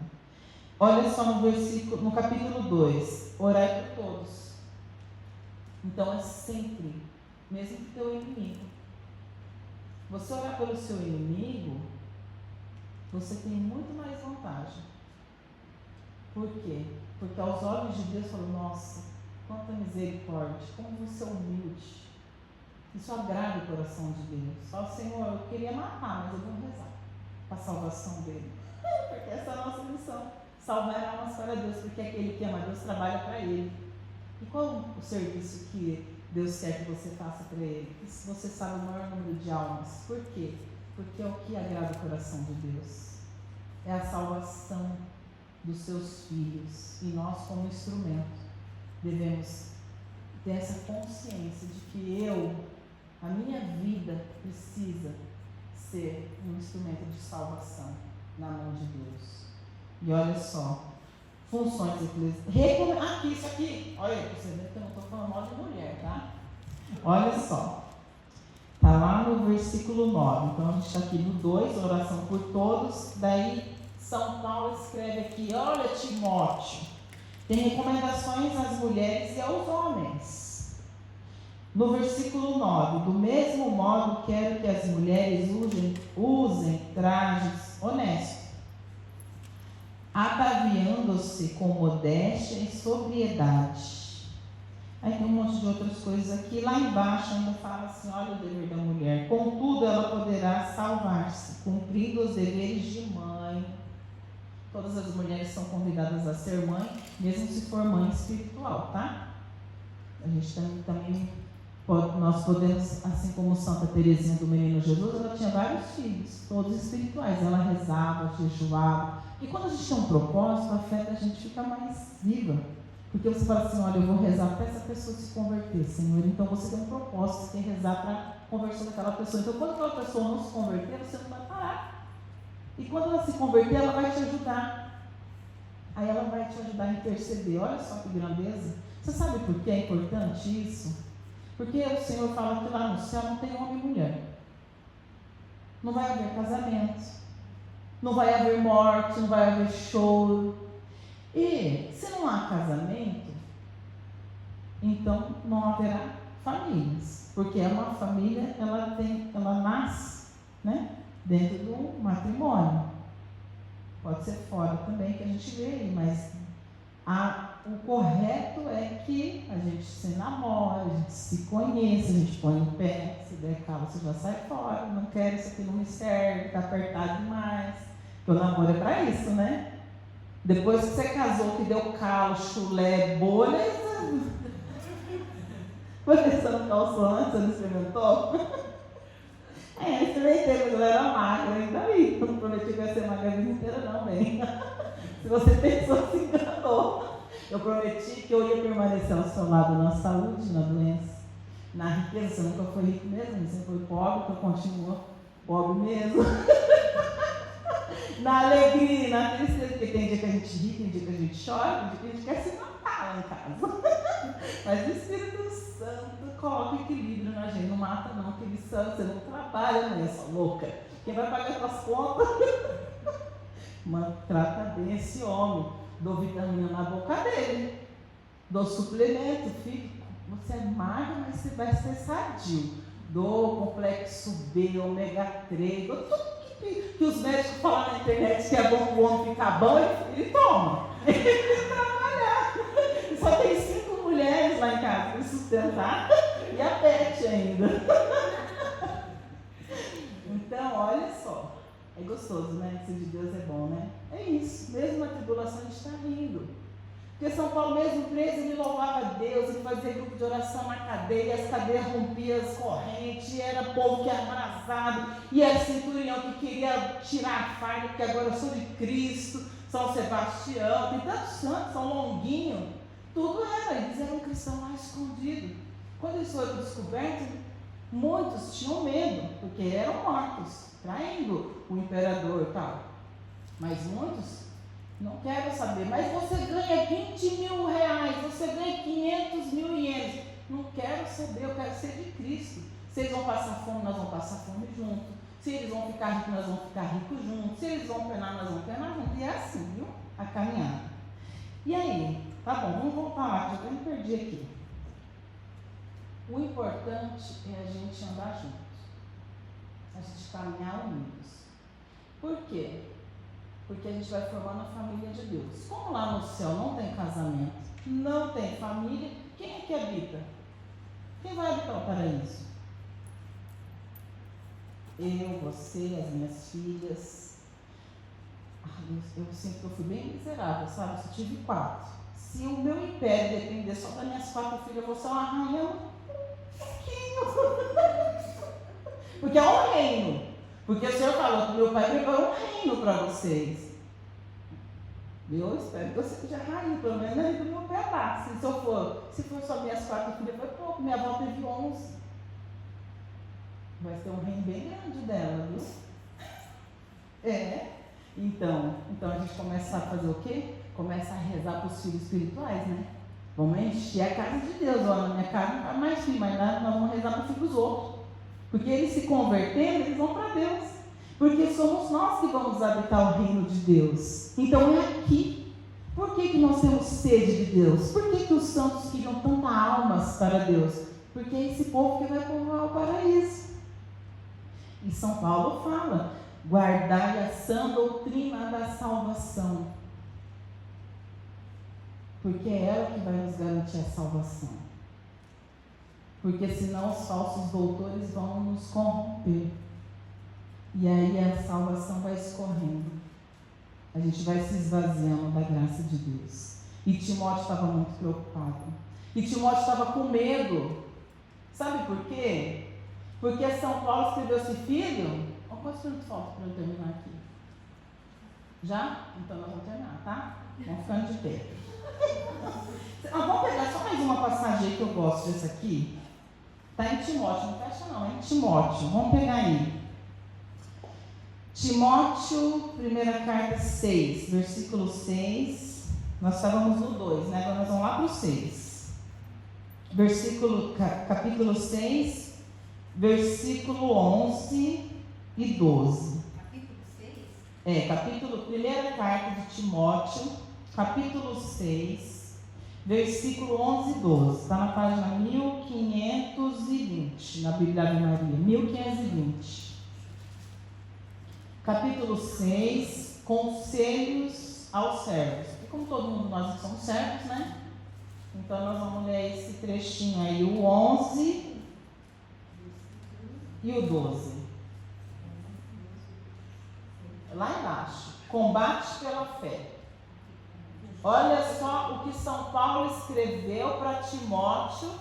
Olha só no capítulo 2. Orai por todos. Então, é sempre mesmo que teu inimigo. Você orar pelo seu inimigo, você tem muito mais vantagem. Por quê? Porque aos olhos de Deus, falou, nossa, quanta misericórdia, como você é humilde. Isso agrada o coração de Deus. Só, Senhor, eu queria matar, mas eu vou rezar para a salvação dele. Porque essa é a nossa missão, salvar almas para Deus, porque aquele que ama Deus trabalha para Ele. E qual o serviço que Deus quer que você faça para Ele? Que você sabe o maior número de almas. Por quê? Porque é o que agrada o coração de Deus. É a salvação dos seus filhos. E nós, como instrumento, devemos ter essa consciência de que a minha vida precisa ser um instrumento de salvação na mão de Deus. E olha só, funções eclesiásticas. Aqui, isso aqui. Olha aí, você vê que eu não estou falando mal de mulher, tá? Olha só. Está lá no versículo 9. Então a gente está aqui no 2, oração por todos. Daí São Paulo escreve aqui, olha Timóteo, tem recomendações às mulheres e aos homens. No versículo 9, do mesmo modo quero que as mulheres usem trajes honestos, ataviando-se com modéstia e sobriedade. Aí tem um monte de outras coisas aqui. Lá embaixo ainda fala assim, olha o dever da mulher. Contudo, ela poderá salvar-se, cumprindo os deveres de mãe. Todas as mulheres são convidadas a ser mãe, mesmo se for mãe espiritual, tá? A gente também nós podemos, assim como Santa Teresinha do Menino Jesus, ela tinha vários filhos, todos espirituais. Ela rezava, jejuava. E quando a gente tem um propósito, a fé da gente fica mais viva. Porque você fala assim, olha, eu vou rezar para essa pessoa se converter, Senhor. Então você tem um propósito, você tem que rezar para a conversão daquela pessoa. Então quando aquela pessoa não se converter, você não vai parar. E quando ela se converter, ela vai te ajudar. Aí ela vai te ajudar a interceder. Olha só que grandeza. Você sabe por que é importante isso? Porque o Senhor fala que lá no céu não tem homem e mulher. Não vai haver casamento. Não vai haver morte, não vai haver choro. E se não há casamento, então não haverá famílias. Porque uma família, ela nasce, né, dentro do matrimônio. Pode ser fora também, que a gente vê, mas o correto é que a gente se namora, a gente se conheça, a gente põe o pé, se der calo você já sai fora, não quero, isso aqui não me serve, está apertado demais. Porque o namoro é para isso, né? Depois que você casou, que deu calo, chulé, bolha, foi pensando no calção antes, você não experimentou? Experimentei, mas eu era magra, ainda aí. Eu não prometi que ia ser magra a vida inteira, não, bem. Se você pensou, se enganou. Eu prometi que eu ia permanecer ao seu lado na saúde, na doença, na riqueza. Você nunca foi rico mesmo, você foi pobre, então continua pobre mesmo. Na alegria, na tristeza, porque tem dia que a gente ri, tem dia que a gente chora, tem dia que a gente quer se matar lá em casa. Mas o Espírito Santo coloca equilíbrio na gente, não mata não, aquele santo, você não trabalha, não é só louca. Quem vai pagar suas contas? Mas trata bem esse homem, dou vitamina na boca dele, dou suplemento, filho, você é magro, mas você vai ser sadio. Dou complexo B, ômega 3, dou tudo que os médicos falam na internet que é bom para o homem ficar bom, ele toma. Ele precisa trabalhar. Só tem 5 mulheres lá em casa para sustentar e a pet ainda. Então, olha só. É gostoso, né? Ser de Deus é bom, né? É isso. Mesmo na tribulação a gente está rindo. Porque São Paulo, mesmo preso, ele louvava a Deus, ele fazia grupo de oração na cadeia, as cadeias rompiam as correntes, era povo que era abraçado, e era centurião que queria tirar a farda, porque agora eu sou de Cristo, São Sebastião, tem tantos santos, São Longuinho, tudo era, eles eram cristãos lá escondidos. Quando eles foram descobertos, muitos tinham medo, porque eram mortos, traindo o imperador e tal, mas muitos não quero saber, mas você ganha 20 mil reais, você ganha 500 mil ienes. Não quero saber, eu quero ser de Cristo. Se eles vão passar fome, nós vamos passar fome junto. Se eles vão ficar ricos, nós vamos ficar ricos juntos. Se eles vão penar, nós vamos penar juntos. E é assim, viu? A caminhada. E aí? Tá bom, vamos voltar lá, que eu até me perdi aqui. O importante é a gente andar juntos, a gente caminhar unidos. Por quê? Porque a gente vai formando a família de Deus. Como lá no céu não tem casamento, não tem família, quem é que habita? Quem vai habitar o paraíso? Eu, você, as minhas filhas. Eu sinto que eu fui bem miserável, sabe? Eu só tive 4. Se o meu império depender só das minhas 4 filhas, eu vou ser uma rainha um pouquinho. Porque é um reino. Porque o Senhor falou que meu pai preparou um reino para vocês. Eu espero que você seja rainha, pelo menos ali do meu pedaço. Se for só minhas 4 filhas, foi pouco. Minha avó teve 11. Vai ter um reino bem grande dela, viu? Então a gente começa a fazer o quê? Começa a rezar para os filhos espirituais, né? Vamos encher a casa de Deus. Ó, na minha casa não está mais filho, mas nós vamos rezar para os filhos dos outros. Porque eles se convertendo, eles vão para Deus. Porque somos nós que vamos habitar o reino de Deus. Então é aqui. Por que nós temos sede de Deus? Por que os santos queriam tantas almas para Deus? Porque é esse povo que vai povoar o paraíso. E São Paulo fala: guardai a sã doutrina da salvação. Porque é ela que vai nos garantir a salvação. Porque senão os falsos doutores vão nos corromper. E aí a salvação vai escorrendo. A gente vai se esvaziando da graça de Deus. E Timóteo estava muito preocupado. E Timóteo estava com medo. Sabe por quê? Porque São Paulo escreveu esse filho. Quantos minutos falta para eu terminar aqui? Já? Então nós vamos terminar, tá? Vamos ficando de pé. Vamos pegar só mais uma passagem aí que eu gosto dessa aqui. Está em Timóteo, não fecha não, é em Timóteo. Vamos pegar aí. Timóteo, primeira carta 6, versículo 6. Nós estávamos no 2, né? Agora nós vamos lá para o 6. Capítulo 6, versículo 11 e 12. Capítulo 6? Primeira carta de Timóteo, capítulo 6, versículo 11 e 12. Está na página 1520, na Bíblia Ave Maria, 1520. Capítulo 6, conselhos aos servos. E como todo mundo nós somos servos, né? Então nós vamos ler esse trechinho aí, o 11 e o 12. Lá embaixo, combate pela fé. Olha só o que São Paulo escreveu para Timóteo,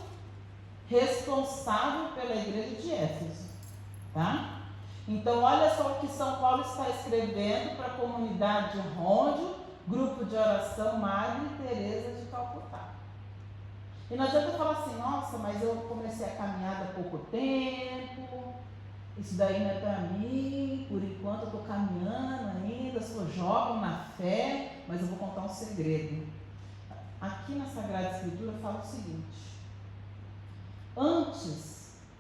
responsável pela igreja de Éfeso, tá? Então olha só o que São Paulo está escrevendo para a comunidade Rôndio, grupo de oração Madre Teresa de Calcutá. E não adianta falar assim: nossa, mas eu comecei a caminhada há pouco tempo, isso daí não é para mim, por enquanto eu estou caminhando ainda, sou jovem na fé, mas eu vou contar um segredo. Aqui na Sagrada Escritura fala o seguinte: antes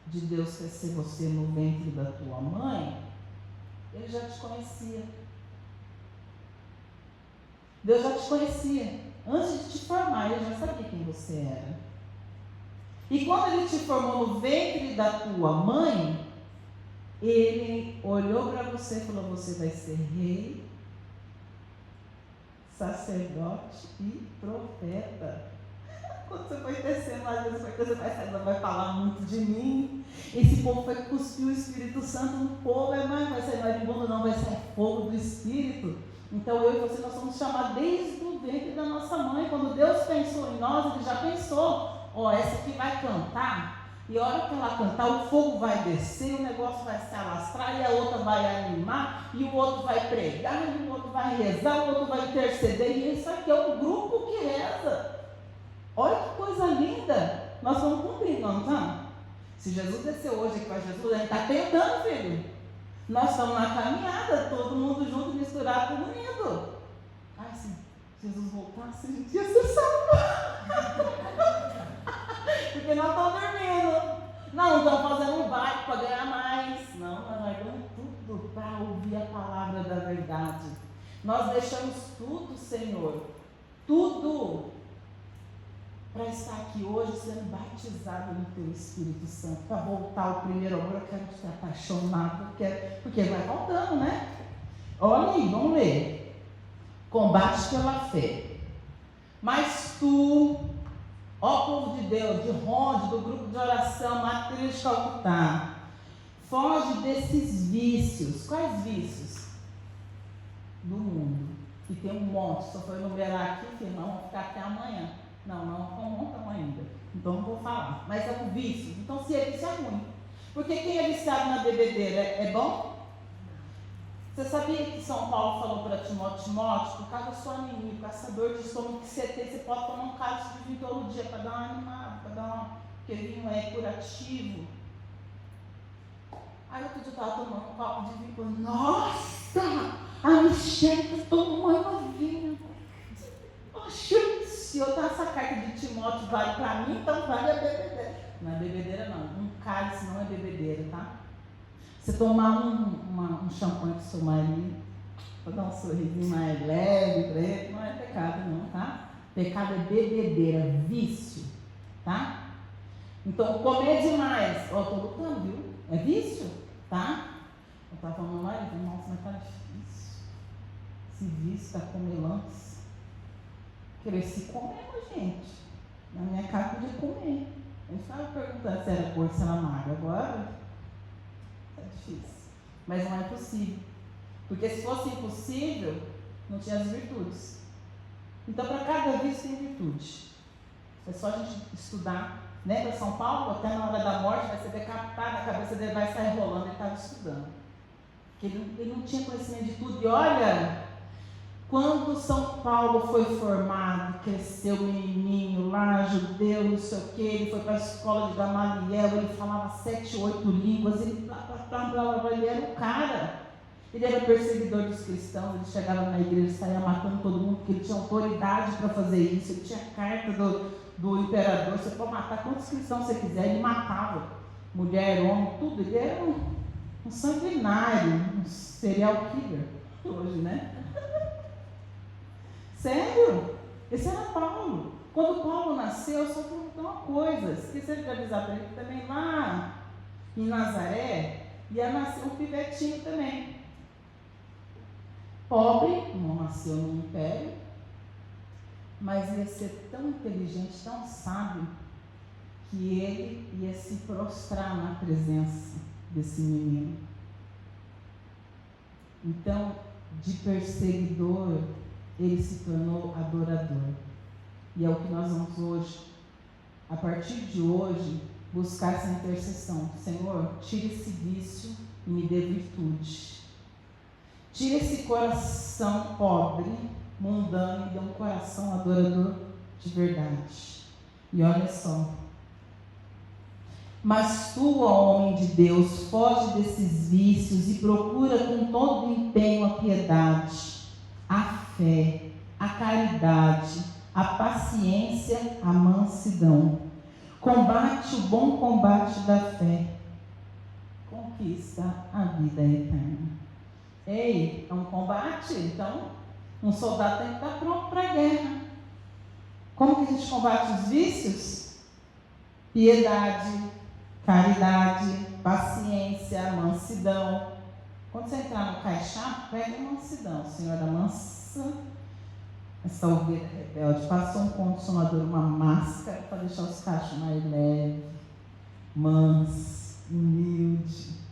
de Deus tecer você no ventre da tua mãe, Ele já te conhecia. Deus já te conhecia. Antes de te formar, Ele já sabia quem você era. E quando Ele te formou no ventre da tua mãe, Ele olhou para você e falou: você vai ser rei, sacerdote e profeta. Quando você foi descendo lá, Deus vai falar muito de mim. Esse povo vai cuspir o Espírito Santo no povo, mas vai ser maribundo, não, vai ser fogo do Espírito. Então eu e você, nós somos chamados desde o ventre da nossa mãe. Quando Deus pensou em nós, Ele já pensou: essa aqui vai cantar, e a hora que ela cantar, o fogo vai descer, o negócio vai se alastrar, e a outra vai animar, e o outro vai pregar, e o outro vai rezar, o outro vai interceder, e isso aqui é um grupo que reza. Olha que coisa linda. Nós estamos cumprindo, não estamos? Se Jesus desceu hoje aqui para Jesus, a gente está tentando, filho. Nós estamos na caminhada, todo mundo junto, misturado, tudo lindo. Ai, se Jesus voltasse, a gente ia ser salvo. Porque nós estamos dormindo. Não estamos fazendo um barco para ganhar mais. Não, nós largamos tudo para ouvir a palavra da verdade. Nós deixamos tudo, Senhor. Tudo. para estar aqui hoje sendo batizado no teu Espírito Santo, para voltar ao primeiro amor. Eu quero ser apaixonado, porque vai faltando, né? Olha aí, vamos ler. Combate pela fé. Mas tu, ó povo de Deus, de Ronde, do grupo de oração, Matriz de Calcutá, foge desses vícios. Quais vícios? Do mundo. Que tem um monte. Só foi enumerar aqui, que não vamos ficar até amanhã. Não contamos ainda. Então não vou falar. Mas é um vício. Então se é vício é ruim. Porque quem é viciado na bebedeira é bom? Você sabia que São Paulo falou para Timóteo, por causa da sua anemia, com essa dor de estômago que você tem, você pode tomar um cálice de vinho todo dia para dar uma animada, para dar uma... porque vinho é curativo. Aí outro dia eu estava tomando um copo de vinho e falei, nossa, a Michelle está tomando vinho. Poxa, se eu dar essa carta de Timóteo vale para mim, então vale a bebedeira. Não é bebedeira não, um cálice não é bebedeira, tá? Você tomar um champanhe com seu marido, para dar um sorrisinho mais leve para ele, não é pecado não, tá? Pecado é bebedeira, vício, tá? Então, comer demais, ó, estou lutando, viu? É vício, tá? Eu estava falando lá, nossa, mas tá difícil. Esse vício está comelando. Cresci comendo, gente. Na minha casa podia comer. A gente estava perguntando se era gordo, se era magro. Agora é difícil. Mas não é possível. Porque se fosse impossível, não tinha as virtudes. Então, para cada vício tem virtude. É só a gente estudar. Lembra São Paulo? Até na hora da morte vai ser decapitado, a cabeça dele vai sair rolando. Ele estava estudando. Porque ele não tinha conhecimento de tudo. E olha, quando São Paulo foi formado, cresceu menininho lá, judeu, não sei o que, ele foi para a escola de Gamaliel, ele falava 7, 8 línguas, ele era o cara. Ele era perseguidor dos cristãos, ele chegava na igreja, saía matando todo mundo, porque ele tinha autoridade para fazer isso, ele tinha carta do imperador, você pode matar quantos cristãos você quiser, ele matava, mulher, homem, tudo, ele era um sanguinário, um serial killer, hoje, né? Sério? Esse era Paulo. Quando Paulo nasceu, só vou contar uma coisa, esqueci de avisar para ele que também lá em Nazaré ia nascer um pivetinho também. Pobre, não nasceu no império, mas ia ser tão inteligente, tão sábio, que ele ia se prostrar na presença desse menino. Então, de perseguidor, ele se tornou adorador. E é o que nós vamos hoje, a partir de hoje, buscar essa intercessão. Senhor, tira esse vício e me dê virtude. Tira esse coração pobre, mundano, e dê um coração adorador de verdade. E olha só. Mas tu, ó homem de Deus, foge desses vícios e procura com todo empenho a piedade, a fé, a caridade, a paciência, a mansidão. Combate o bom combate da fé. Conquista a vida eterna. Ei, é um combate? Então, um soldado tem que estar pronto para a guerra. Como que a gente combate os vícios? Piedade, caridade, paciência, mansidão. Quando você entrar no caixá, pega a mansidão. Senhora mansa, essa ovelha rebelde, passou um condicionador, uma máscara para deixar os cachos mais leves, manso, humilde,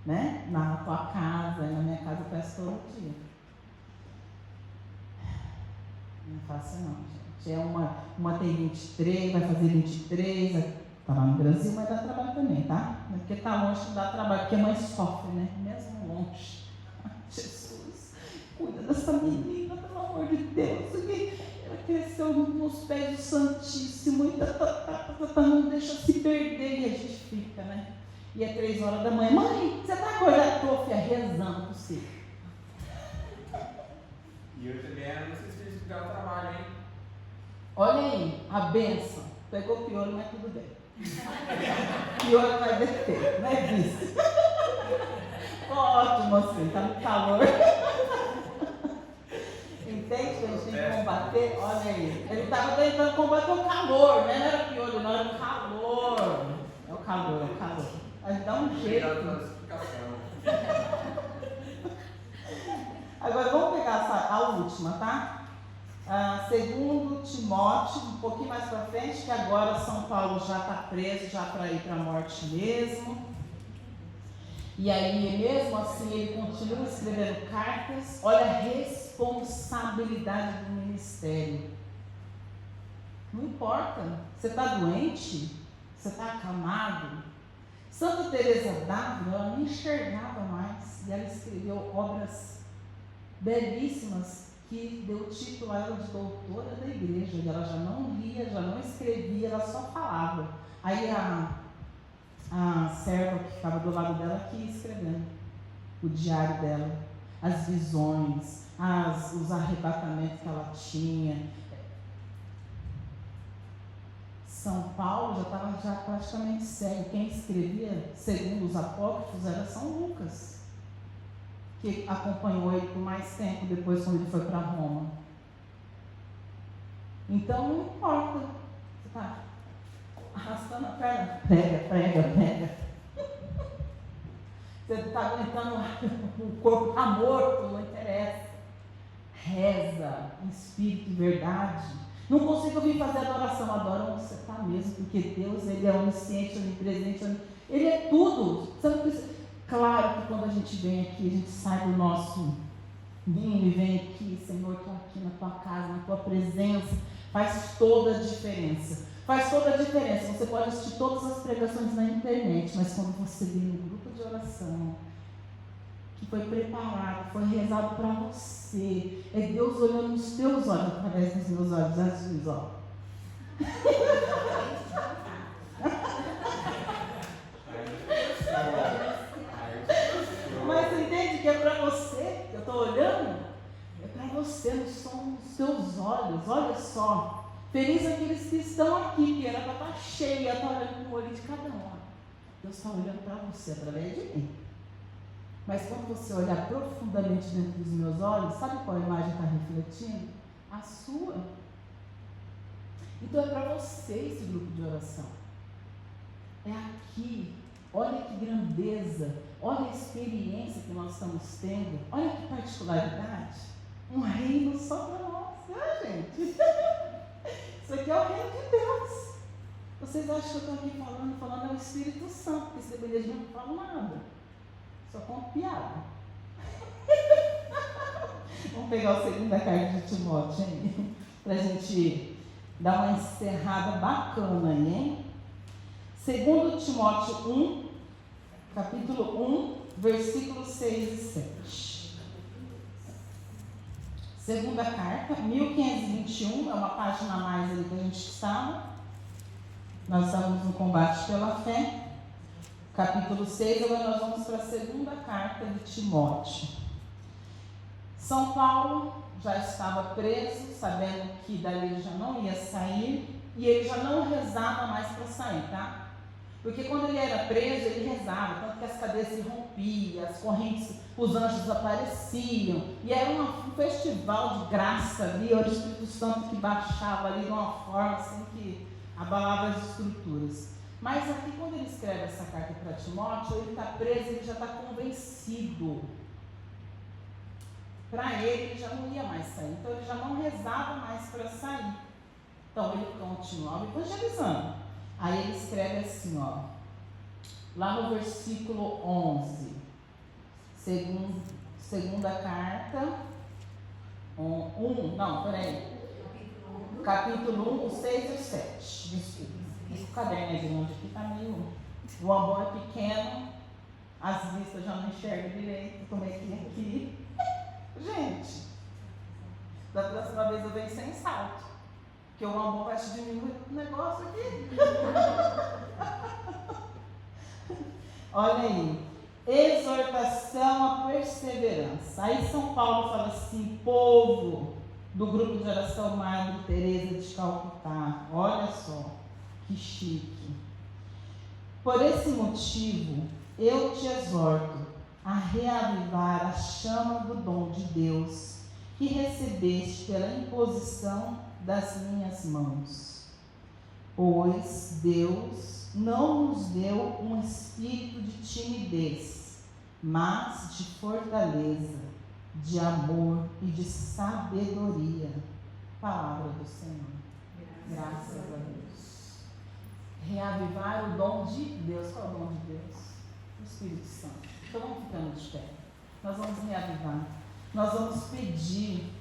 né? Na tua casa, na minha casa eu peço todo dia. Não é fácil não, gente. Uma tem 23, vai fazer 23, está lá no Brasil, mas dá trabalho também, tá? Não é porque está longe que dá trabalho, porque a mãe sofre, né? Mesmo longe. Jesus, cuida dessa menina, pelo amor de Deus. Ela cresceu nos pés do Santíssimo e não deixa se perder. E a gente fica, né? E é 3 horas da manhã. Mãe, você está acordada? Estou, filha, rezando por você. E eu também não sei se eles fizeram o trabalho, hein? Olha aí, a benção. Pegou piolho, mas tudo bem. Piolho vai descer, não é isso? Ótimo assim, tá no calor. Entende que a gente tem que combater combater, olha aí. Ele estava tentando combater o calor, né? Não era piolho, não, era o calor. É o calor, é o calor. A gente dá um jeito. Agora vamos pegar a última, tá? Segundo Timóteo, um pouquinho mais para frente, que agora São Paulo já está preso, já para ir para a morte mesmo. E aí, mesmo assim, ele continua escrevendo cartas. Olha a responsabilidade do ministério. Não importa, você está doente, você está acamado. Santa Teresa d'Ávila, ela nem enxergava mais, e ela escreveu obras belíssimas que deu título a ela de doutora da igreja. E ela já não lia, já não escrevia, ela só falava. Aí a serva que ficava do lado dela que ia escrevendo o diário dela, as visões, os arrebatamentos que ela tinha. São Paulo já estava praticamente cego. Quem escrevia, segundo os apócrifos, era São Lucas, que acompanhou ele por mais tempo depois, quando ele foi para Roma. Então não importa, você está arrastando a perna, prega. Você está aguentando, o corpo está morto, não interessa. Reza em espírito e verdade. Não consigo vir fazer adoração. Adora onde você está mesmo, porque Deus, Ele é onisciente, onipresente, Ele é tudo. Você não precisa. Claro que quando a gente vem aqui, a gente sai do nosso ninho e vem aqui, Senhor, estou aqui na tua casa, na tua presença, faz toda a diferença. Faz toda a diferença. Você pode assistir todas as pregações na internet, mas quando você vem no grupo de oração, que foi preparado, foi rezado para você, é Deus olhando nos teus olhos, através dos meus olhos azuis, ó. Mas você entende que é para você que eu estou olhando? É para você, não são os teus olhos. Olha só. Feliz aqueles que estão aqui, que era para estar cheia, está olhando com o olho de cada um. Deus está olhando para você através de mim. Mas quando você olhar profundamente dentro dos meus olhos, sabe qual imagem está refletindo? A sua. Então é para você esse grupo de oração. É aqui. Olha que grandeza. Olha a experiência que nós estamos tendo. Olha que particularidade. Um reino só para nós, gente? Isso aqui é o reino de Deus. Vocês acham que eu estou aqui falando é o Espírito Santo, porque se depender de mim, eu não falo nada. Só conto piada. Vamos pegar a segunda carta de Timóteo, hein? Para a gente dar uma encerrada bacana aí, hein? 2 Timóteo 1, capítulo 1, versículos 6 e 7. Segunda carta, 1521, é uma página a mais ali que a gente estava. Nós estamos no combate pela fé. Capítulo 6, agora nós vamos para a segunda carta de Timóteo. São Paulo já estava preso, sabendo que dali ele já não ia sair, e ele já não rezava mais para sair, tá? Porque quando ele era preso, ele rezava, tanto que as cadeias se rompiam, as correntes, os anjos apareciam, e era um festival de graça ali, era o Espírito Santo que baixava ali de uma forma assim que abalava as estruturas. Mas aqui, quando ele escreve essa carta para Timóteo, ele está preso, ele já está convencido. Para ele já não ia mais sair, então ele já não rezava mais para sair. Então ele continuava evangelizando. Aí ele escreve assim, ó, lá no versículo 11, segunda carta, capítulo 1, o 6 e o 7, desculpa, esse caderno aí de longe aqui está meio, o amor é pequeno, as vistas já não enxergam direito, como é que é aqui, gente, da próxima vez eu venho sem salto. Que o amor vai te diminuir o negócio aqui. Olha aí. Exortação à perseverança. Aí São Paulo fala assim, povo do grupo de oração Madre Teresa de Calcutá. Olha só, que chique. Por esse motivo, eu te exorto a reavivar a chama do dom de Deus que recebeste pela imposição das minhas mãos. Pois Deus não nos deu um espírito de timidez, mas de fortaleza, de amor e de sabedoria. Palavra do Senhor. Graças a Deus. Reavivar o dom de Deus. Qual é o dom de Deus? O Espírito Santo. Então vamos ficando de pé. Nós vamos reavivar. Nós vamos pedir.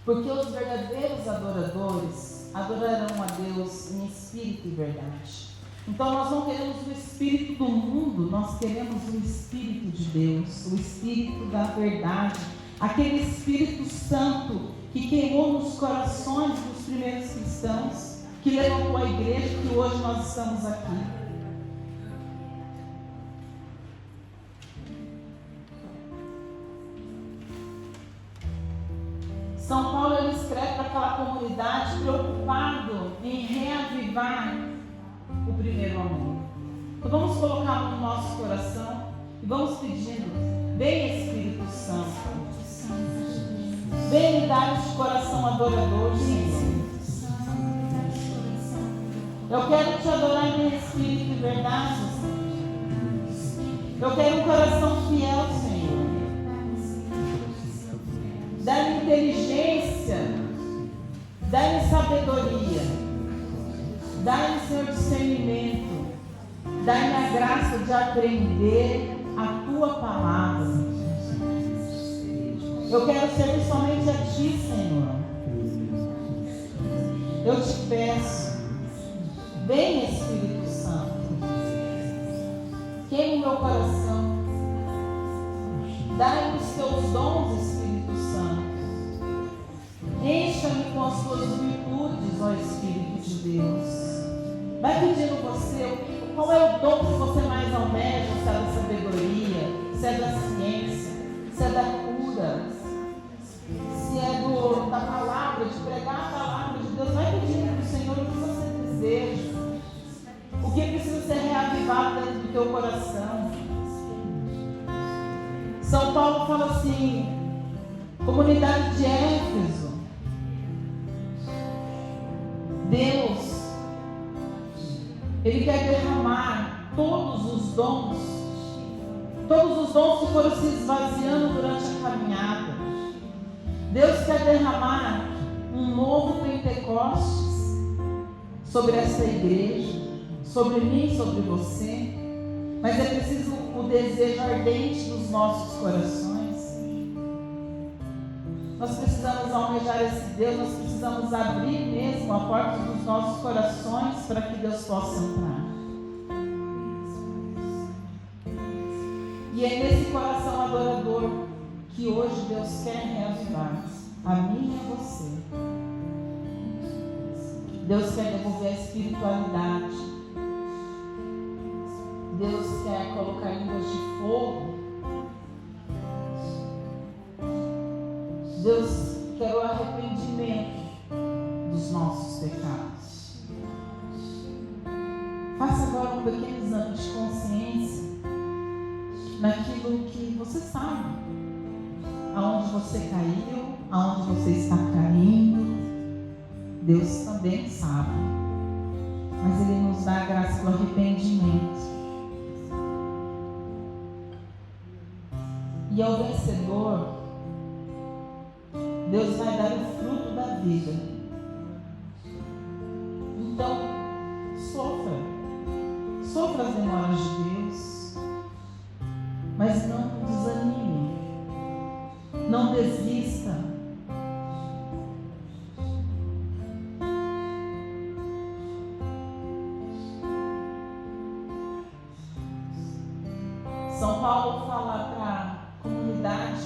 Porque os verdadeiros adoradores adorarão a Deus em espírito e verdade. Então nós não queremos o espírito do mundo, nós queremos o Espírito de Deus, o Espírito da verdade, aquele Espírito Santo que queimou nos corações dos primeiros cristãos, que levantou a igreja que hoje nós estamos aqui. São Paulo ele escreve para aquela comunidade preocupado em reavivar o primeiro amor. Então vamos colocar no nosso coração e vamos pedindo: vem Espírito Santo, vem me dar este coração adorador, Senhor. Eu quero te adorar em espírito e verdade, Senhor. Eu quero um coração fiel, Senhor. Dá-me inteligência, dá-me sabedoria, dá-me, Senhor, discernimento, dá-me a graça de aprender a Tua palavra. Eu quero servir somente a Ti, Senhor. Eu te peço, vem Espírito Santo, queime meu coração, dá-me os Teus dons, Espírito Santo. Encha-me com as Tuas virtudes, ó Espírito de Deus. Vai pedindo você, qual é o dom que você mais almeja? Se é da sabedoria, se é da ciência, se é da cura, se é da palavra, de pregar a palavra de Deus. Vai pedindo para o Senhor o que você deseja, o que precisa ser reavivado dentro do teu coração. São Paulo fala assim, comunidade de Éfeso, Deus, Ele quer derramar todos os dons que foram se esvaziando durante a caminhada. Deus quer derramar um novo Pentecostes sobre essa igreja, sobre mim, sobre você, mas é preciso o desejo ardente dos nossos corações. Nós precisamos almejar esse Deus, nós precisamos abrir mesmo a porta dos nossos corações para que Deus possa entrar. E é nesse coração adorador que hoje Deus quer reavivar a mim e a você. Deus quer devolver a espiritualidade. Deus quer colocar línguas de fogo. Deus quer o arrependimento dos nossos pecados. Faça agora um pequeno exame de consciência naquilo que você sabe, aonde você caiu, aonde você está caindo. Deus também sabe, mas Ele nos dá a graça do arrependimento. E ao vencedor, Deus vai dar o fruto da vida. Então, sofra as demoras de Deus, mas não desanime, não desista. São Paulo fala para a comunidade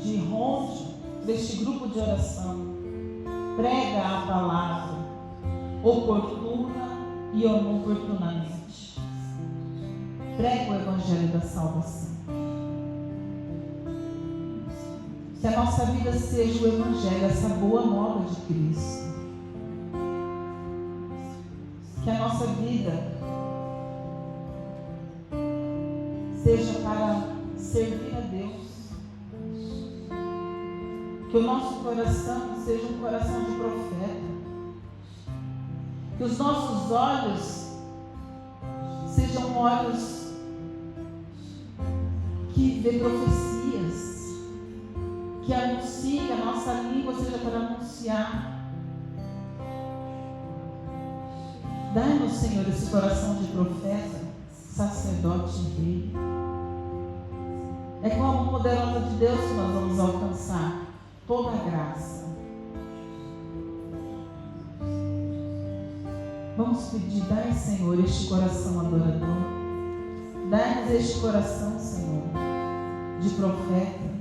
de Ronde, deste grupo de oração: prega a palavra oportuna e oportunamente. Prega o evangelho da salvação. Que a nossa vida seja o evangelho, essa boa nova de Cristo. Que a nossa vida seja para servir a Deus. Que Que o nosso coração seja um coração de profeta. Que os nossos olhos sejam olhos que vê profecias, que anunciem, que a nossa língua seja para anunciar. Dai-nos, Senhor, esse coração de profeta, sacerdote e rei. É com a mão poderosa de Deus que nós vamos alcançar toda a graça. Vamos pedir, dai, Senhor, este coração adorador. Dai-nos este coração, Senhor, de profeta.